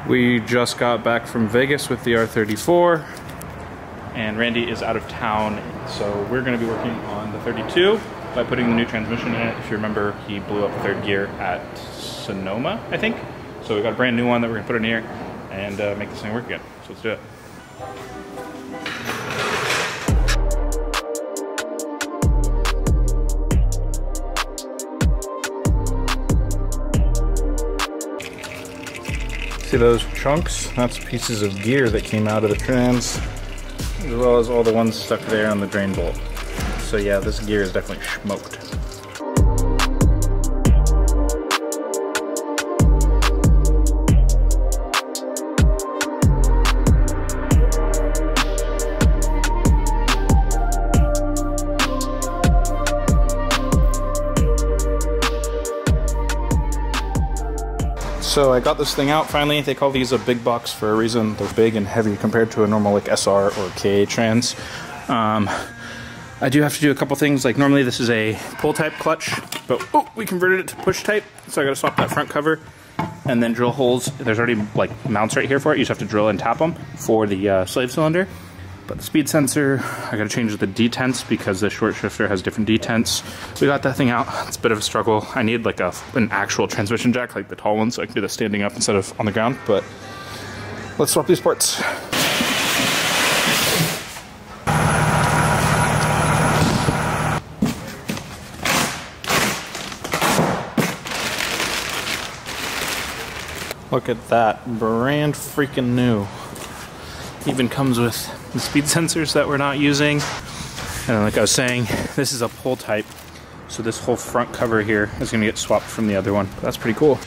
We just got back from Vegas with the R34, and Randy is out of town, so we're going to be working on the 32 by putting the new transmission in it. If you remember, he blew up the third gear at Sonoma, I think. So we got a brand new one that we're going to put in here and make this thing work again. So let's do it. See those chunks? That's pieces of gear that came out of the trans, as well as all the ones stuck there on the drain bolt. So yeah, this gear is definitely smoked. So I got this thing out finally. They call these a big box for a reason. They're big and heavy compared to a normal like SR or KA trans. I do have to do a couple things. Like normally this is a pull type clutch, but we converted it to push type. So I gotta swap that front cover and then drill holes. There's already like mounts right here for it. You just have to drill and tap them for the slave cylinder. But the speed sensor, I gotta change the detents because the short shifter has different detents. We got that thing out. It's a bit of a struggle. I need like an actual transmission jack, like the tall one, so I can do the standing up instead of on the ground. But let's swap these parts. Look at that, brand freaking new. Even comes with the speed sensors that we're not using. And like I was saying, this is a pull type. So this whole front cover here is gonna get swapped from the other one. But that's pretty cool.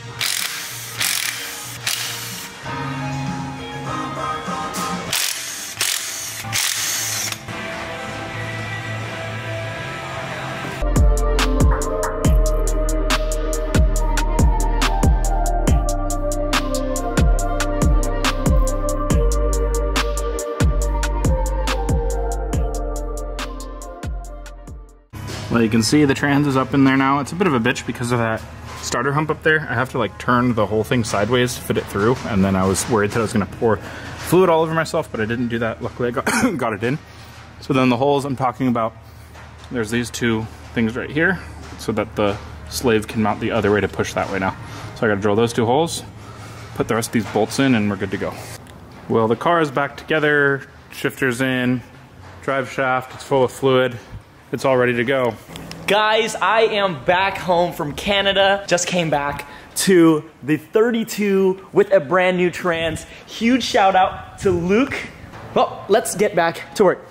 Well, you can see the trans is up in there now. It's a bit of a bitch because of that starter hump up there. I have to like turn the whole thing sideways to fit it through, and then I was worried that I was gonna pour fluid all over myself, but I didn't do that. Luckily I got it in. So then the holes I'm talking about, there's these two things right here so that the slave can mount the other way to push that way now. So I gotta drill those two holes, put the rest of these bolts in, and we're good to go. Well, the car is back together, shifter's in, drive shaft, it's full of fluid. It's all ready to go. Guys, I am back home from Canada. Just came back to the 32 with a brand new trans. Huge shout out to Luke. Well, let's get back to work.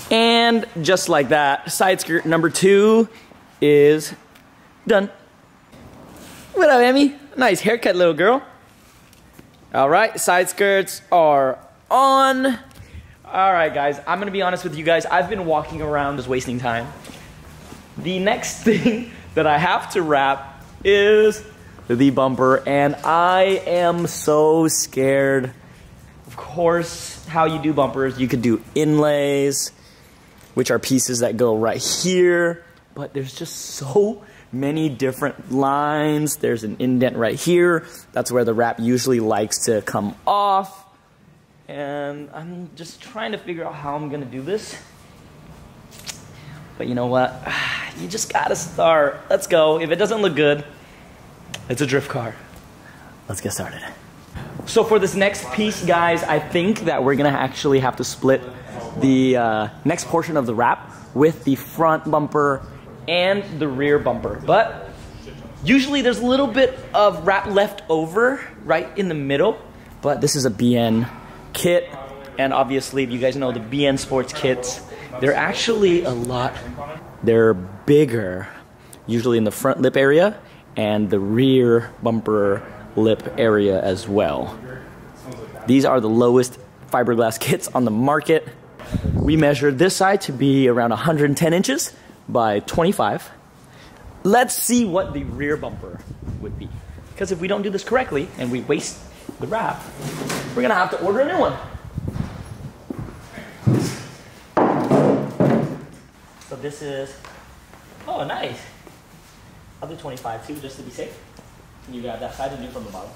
And just like that, side skirt number 2 is done. What up, Emmy? Nice haircut, little girl. All right, side skirts are on. All right, guys, I'm gonna be honest with you guys. I've been walking around just wasting time. The next thing that I have to wrap is the bumper, and I am so scared. Of course, how you do bumpers, you could do inlays, which are pieces that go right here, but there's just so many different lines. There's an indent right here. That's where the wrap usually likes to come off. And I'm just trying to figure out how I'm gonna do this. But you know what? You just gotta start. Let's go. If it doesn't look good, it's a drift car. Let's get started. So for this next piece, guys, I think that we're gonna actually have to split the next portion of the wrap with the front bumper and the rear bumper. But usually there's a little bit of wrap left over right in the middle, but this is a BN kit, and obviously if you guys know the BN sports kits, they're actually they're bigger, usually in the front lip area, and the rear bumper lip area as well. These are the lowest fiberglass kits on the market. We measured this side to be around 110 inches by 25. Let's see what the rear bumper would be. Because if we don't do this correctly and we waste the wrap, we're gonna have to order a new one. So this is, oh nice. I'll do 25 too, just to be safe. Can you grab that side and do from the bottom?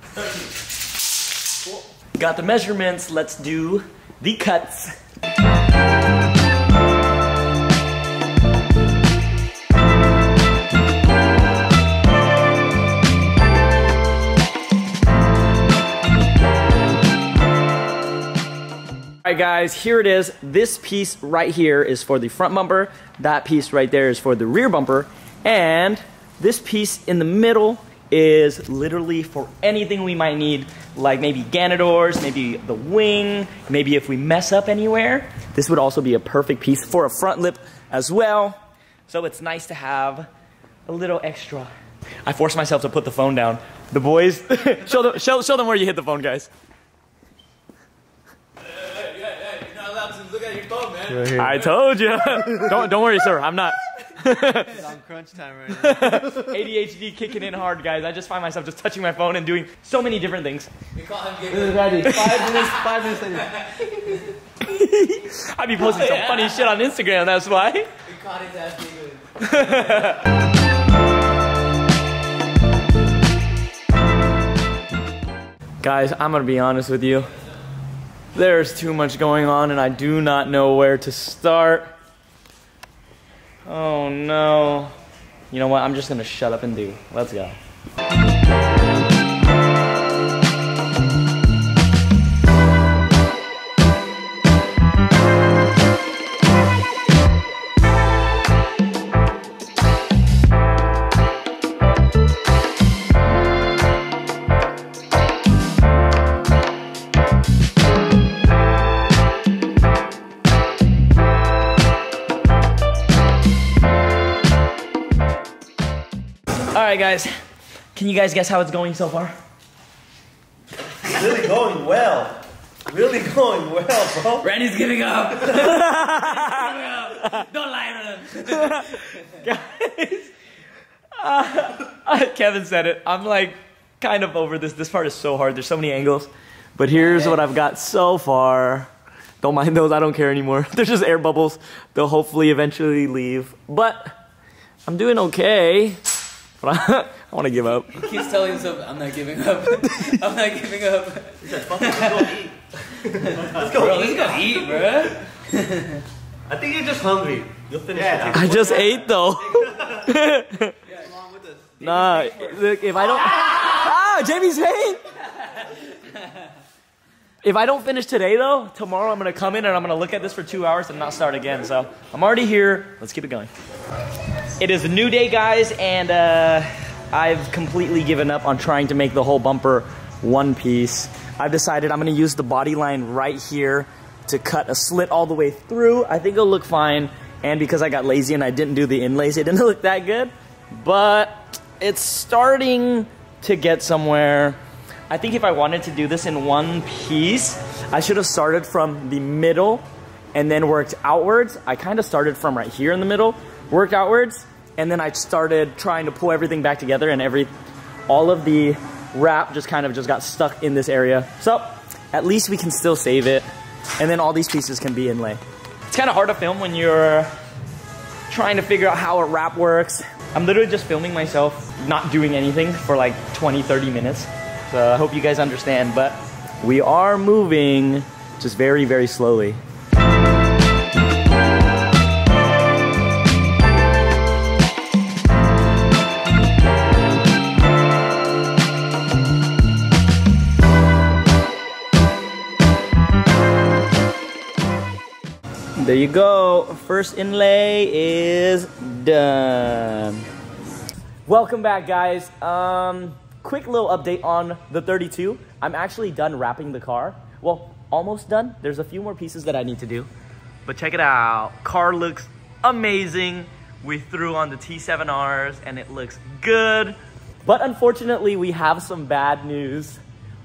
13. Cool. Got the measurements, let's do the cuts. Alright guys, here it is. This piece right here is for the front bumper. That piece right there is for the rear bumper. And this piece in the middle is literally for anything we might need, like maybe ganadors, maybe the wing, maybe if we mess up anywhere. This would also be a perfect piece for a front lip as well. So it's nice to have a little extra. I forced myself to put the phone down. The boys, show them where you hit the phone, guys. Look at your phone, man. I told you. Don't worry, sir. I'm not. It's on crunch time right now. ADHD kicking in hard, guys. I just find myself just touching my phone and doing so many different things. We call him getting ready. 5 minutes later. I be posting some funny shit on Instagram, that's why. We caught his ass giggling. Guys, I'm gonna be honest with you. There's too much going on and I do not know where to start. Oh no. You know what? I'm just gonna shut up and do. Let's go. Alright guys, can you guys guess how it's going so far? Really going well. Really going well, bro. Randy's giving up. Don't lie to them. Guys, Kevin said it. I'm like kind of over this. This part is so hard. There's so many angles. But here's what I've got so far. Don't mind those. I don't care anymore. They're just air bubbles. They'll hopefully eventually leave. But I'm doing okay. But I want to give up. He keeps telling himself, I'm not giving up. I'm not giving up. Let's go eat. Let's go eat. Let's go eat, bro. I think you're just hungry. You'll finish it. I just ate though. Yeah, along with us. Nah, look, if I don't... Ah, Jamie's pain! If I don't finish today though, tomorrow I'm going to come in and I'm going to look at this for 2 hours and not start again. So I'm already here. Let's keep it going. It is a new day, guys, and I've completely given up on trying to make the whole bumper one piece. I've decided I'm going to use the body line right here to cut a slit all the way through. I think it'll look fine, and because I got lazy and I didn't do the inlays, it didn't look that good, but it's starting to get somewhere. I think if I wanted to do this in one piece, I should have started from the middle and then worked outwards. I kind of started from right here in the middle, worked outwards, and then I started trying to pull everything back together, and all of the wrap just got stuck in this area. So at least we can still save it, and then all these pieces can be inlay. It's kind of hard to film when you're trying to figure out how a wrap works. I'm literally just filming myself not doing anything for like 20-30 minutes. So I hope you guys understand, but we are moving just very, very slowly. There you go. First inlay is done. Welcome back, guys. Quick little update on the 32. I'm actually done wrapping the car. Well, almost done. There's a few more pieces that I need to do. But check it out. Car looks amazing. We threw on the T7Rs and it looks good. But unfortunately, we have some bad news.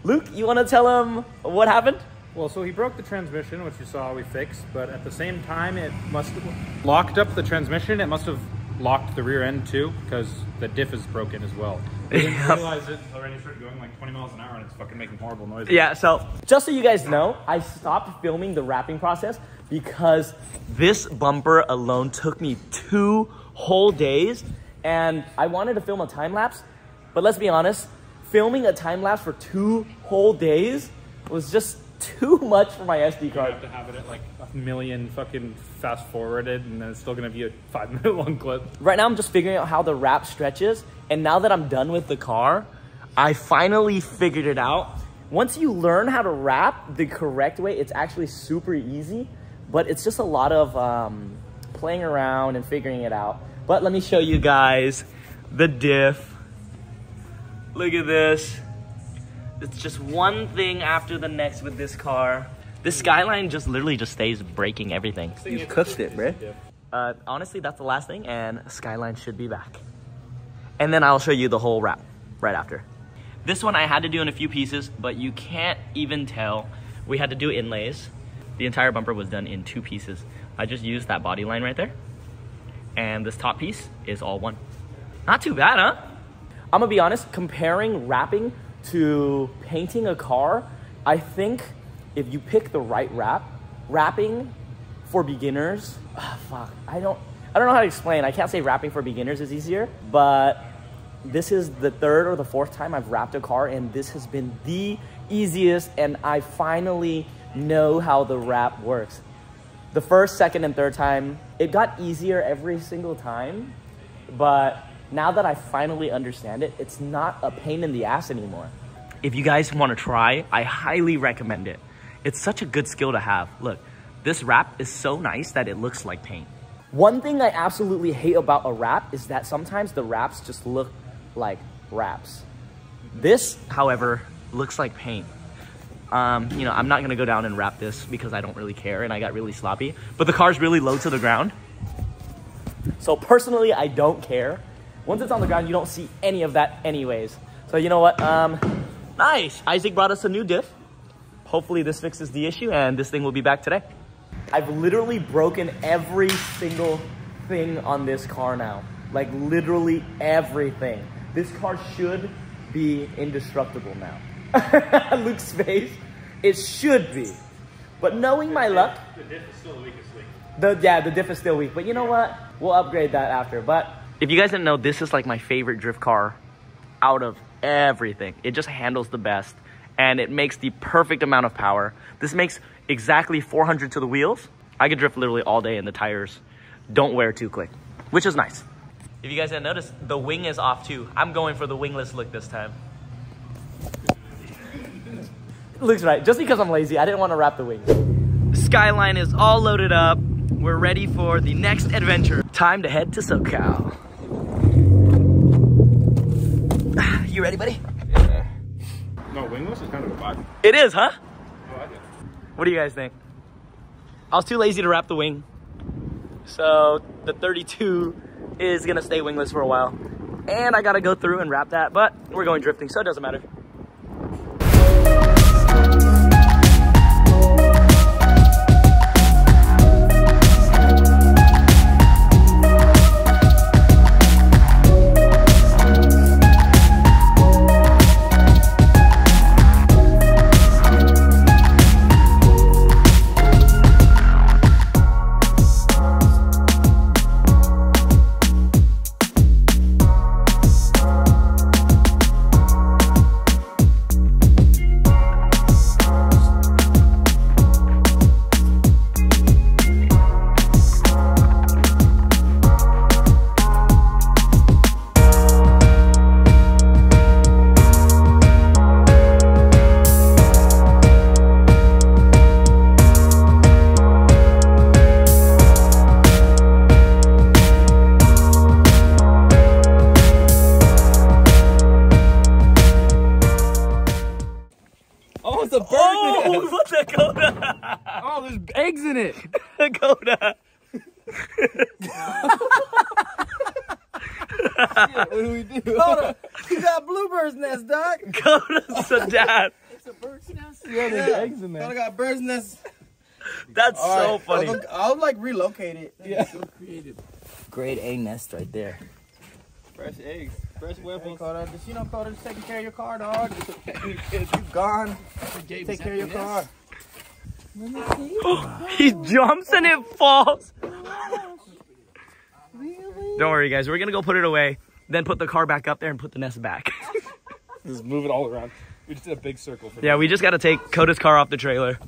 Luke, you want to tell him what happened? Well, so he broke the transmission, which you saw we fixed, but at the same time, it must have locked up the transmission. It must have locked the rear end too, because the diff is broken as well. I didn't realize it until it started going like 20 miles an hour and it's fucking making horrible noises. Yeah, so just so you guys know, I stopped filming the wrapping process because this bumper alone took me 2 whole days and I wanted to film a time lapse, but let's be honest, filming a time lapse for 2 whole days was just too much for my SD card. You have to have it at like 1 million fucking fast forwarded and then it's still gonna be a 5-minute long clip. Right now I'm just figuring out how the wrap stretches, and now that I'm done with the car, I finally figured it out. Once you learn how to wrap the correct way, it's actually super easy, but it's just a lot of playing around and figuring it out. But let me show you guys the diff. Look at this. It's just one thing after the next with this car. This Skyline just literally just stays breaking everything. You cooked it, bro. Honestly, that's the last thing, and Skyline should be back. And then I'll show you the whole wrap right after. This one I had to do in a few pieces, but you can't even tell. We had to do inlays. The entire bumper was done in 2 pieces. I just used that body line right there. And this top piece is all one. Not too bad, huh? I'm gonna be honest, comparing wrapping to painting a car, I think if you pick the right wrapping for beginners, I don't know how to explain. I can't say wrapping for beginners is easier, but this is the 3rd or the 4th time I've wrapped a car, and this has been the easiest, and I finally know how the wrap works. The 1st, 2nd, and 3rd time, it got easier every single time, but now that I finally understand it, it's not a pain in the ass anymore. If you guys want to try, I highly recommend it. It's such a good skill to have. Look, this wrap is so nice that it looks like paint. One thing I absolutely hate about a wrap is that sometimes the wraps just look like wraps. This, however, looks like paint. You know, I'm not gonna go down and wrap this because I don't really care and I got really sloppy, but the car's really low to the ground. So personally, I don't care. Once it's on the ground, you don't see any of that anyways. So you know what, nice. Isaac brought us a new diff. Hopefully this fixes the issue and this thing will be back today. I've literally broken every single thing on this car now. Like literally everything. This car should be indestructible now. Luke's face, it should be. But knowing my luck, the diff is still the weakest link. The diff is still weak. But you know what? We'll upgrade that after. But if you guys didn't know, this is like my favorite drift car out of everything. It just handles the best and it makes the perfect amount of power. This makes exactly 400 to the wheels. I could drift literally all day and the tires don't wear too quick, which is nice. If you guys didn't notice, the wing is off too. I'm going for the wingless look this time. Luke's right, just because I'm lazy, I didn't want to wrap the wing. Skyline is all loaded up. We're ready for the next adventure. Time to head to SoCal. You ready, buddy? Yeah. No, wingless is kind of a vibe. It is, huh? I like it. What do you guys think? I was too lazy to wrap the wing. So the 32 is gonna stay wingless for a while. And I gotta go through and wrap that, but we're going drifting, so it doesn't matter. Oh, it's a bird Oh, nest. what's that, Coda? Oh, there's eggs in it. Coda. What do we do? You got bluebirds nest, dog. Coda's the dad. It's a bird's nest. Yeah, there's eggs in there. Coda got bird's nest. That's so All funny. right, I'll like relocate it. Yeah. So creative. Grade A nest right there. Fresh eggs. Fresh weapons. Coda, just, you know, Coda, just taking care of your car, dog. You gone. Take care of your car. He jumps and it falls. Don't worry, guys. We're gonna go put it away, then put the car back up there and put the nest back. Just move it all around. We just did a big circle for Yeah, we just gotta take Coda's car off the trailer.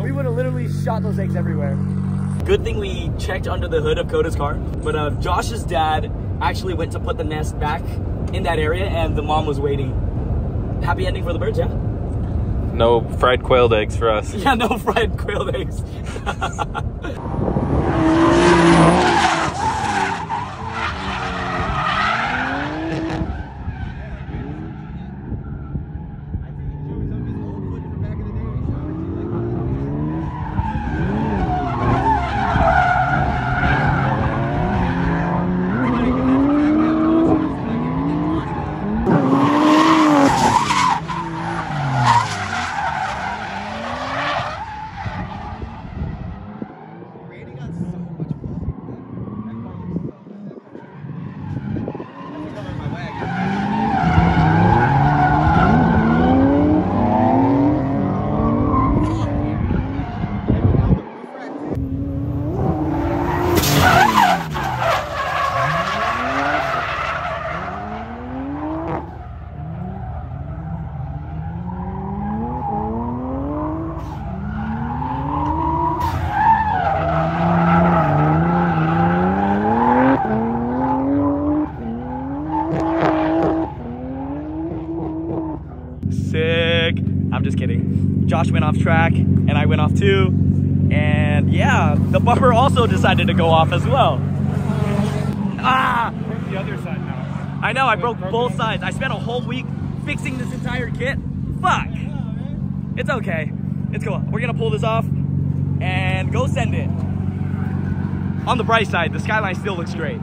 We would have literally shot those eggs everywhere. Good thing we checked under the hood of Coda's car, but Josh's dad actually went to put the nest back in that area and the mom was waiting. Happy ending for the birds, yeah? No fried quailed eggs for us. Yeah, no fried quailed eggs. Sick. I'm just kidding. Josh went off track and I went off too. And yeah, the bumper also decided to go off as well. Ah! Broke the other side now. I know, I broke both sides. I spent a whole week fixing this entire kit. Fuck. It's okay. It's cool. We're gonna pull this off and go send it. On the bright side, the Skyline still looks great.